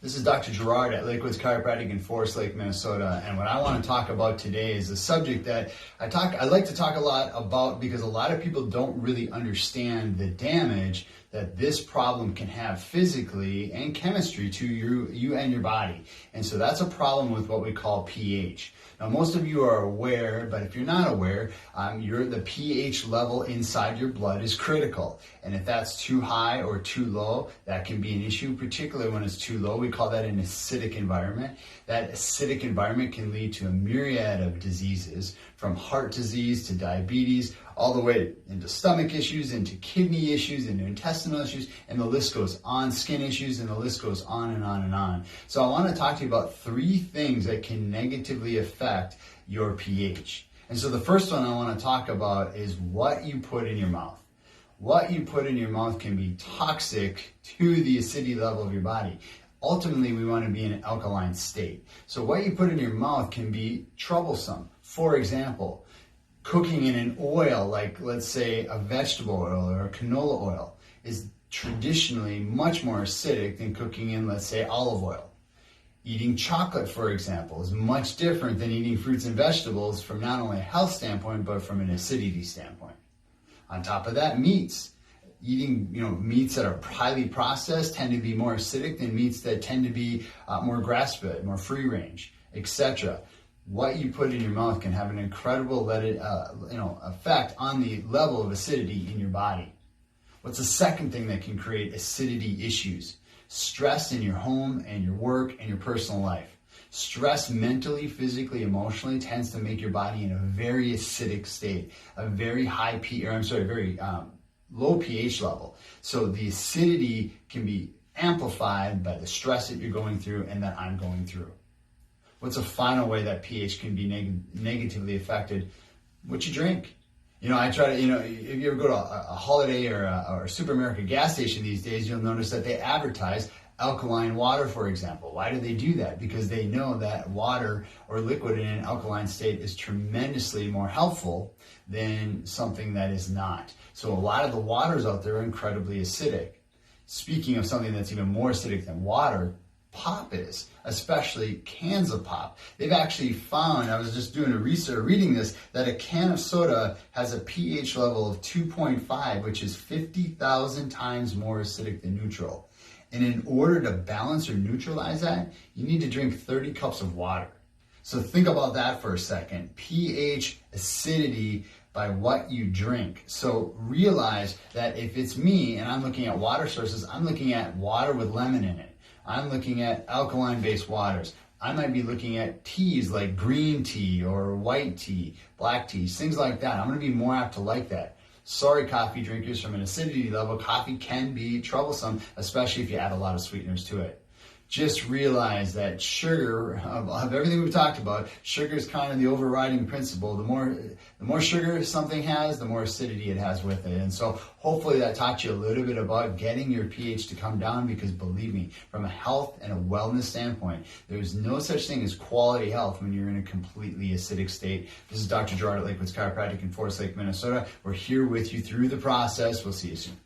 This is Dr. Gerard at Liquids Chiropractic in Forest Lake, Minnesota, and what I want to talk about today is a subject that I like to talk a lot about because a lot of people don't really understand the damage that this problem can have physically and chemistry to you and your body. And so that's a problem with what we call pH. Now, most of you are aware, but if you're not aware, the pH level inside your blood is critical. And if that's too high or too low, that can be an issue, particularly when it's too low. We call that an acidic environment. That acidic environment can lead to a myriad of diseases, from heart disease to diabetes, all the way into stomach issues, into kidney issues, into intestinal issues, and the list goes on, skin issues, and the list goes on and on and on. So I want to talk to you about 3 things that can negatively affect your pH. And so the first one I want to talk about is what you put in your mouth. What you put in your mouth can be toxic to the acidity level of your body. Ultimately, we want to be in an alkaline state. So what you put in your mouth can be troublesome. For example, cooking in an oil like, let's say, a vegetable oil or a canola oil is traditionally much more acidic than cooking in, let's say, olive oil. Eating chocolate, for example, is much different than eating fruits and vegetables from not only a health standpoint, but from an acidity standpoint. On top of that, meats. Eating meats that are highly processed tend to be more acidic than meats that tend to be more grass-fed, more free-range, etc. What you put in your mouth can have an incredible effect on the level of acidity in your body. What's the second thing that can create acidity issues? Stress in your home and your work and your personal life. Stress mentally, physically, emotionally tends to make your body in a very acidic state, a very low pH level. So the acidity can be amplified by the stress that you're going through and that I'm going through. What's a final way that pH can be negatively affected? What you drink. I try to, if you ever go to a Holiday or a Supermarket gas station these days, you'll notice that they advertise alkaline water, for example. Why do they do that? Because they know that water or liquid in an alkaline state is tremendously more helpful than something that is not. So a lot of the waters out there are incredibly acidic. Speaking of something that's even more acidic than water, pop is, especially cans of pop. They've actually found, I was just doing reading this, that a can of soda has a pH level of 2.5, which is 50,000 times more acidic than neutral. And in order to balance or neutralize that, you need to drink 30 cups of water. So think about that for a second. pH, acidity, by what you drink. So realize that if it's me and I'm looking at water sources, I'm looking at water with lemon in it. I'm looking at alkaline-based waters. I might be looking at teas like green tea or white tea, black teas, things like that. I'm going to be more apt to like that. Sorry, coffee drinkers, from an acidity level, coffee can be troublesome, especially if you add a lot of sweeteners to it. Just realize that sugar, of everything we've talked about, sugar is kind of the overriding principle. The more sugar something has, the more acidity it has with it. And so hopefully that taught you a little bit about getting your pH to come down, because believe me, from a health and a wellness standpoint, there's no such thing as quality health when you're in a completely acidic state. This is Dr. Gerard at Liquids Chiropractic in Forest Lake, Minnesota. We're here with you through the process. We'll see you soon.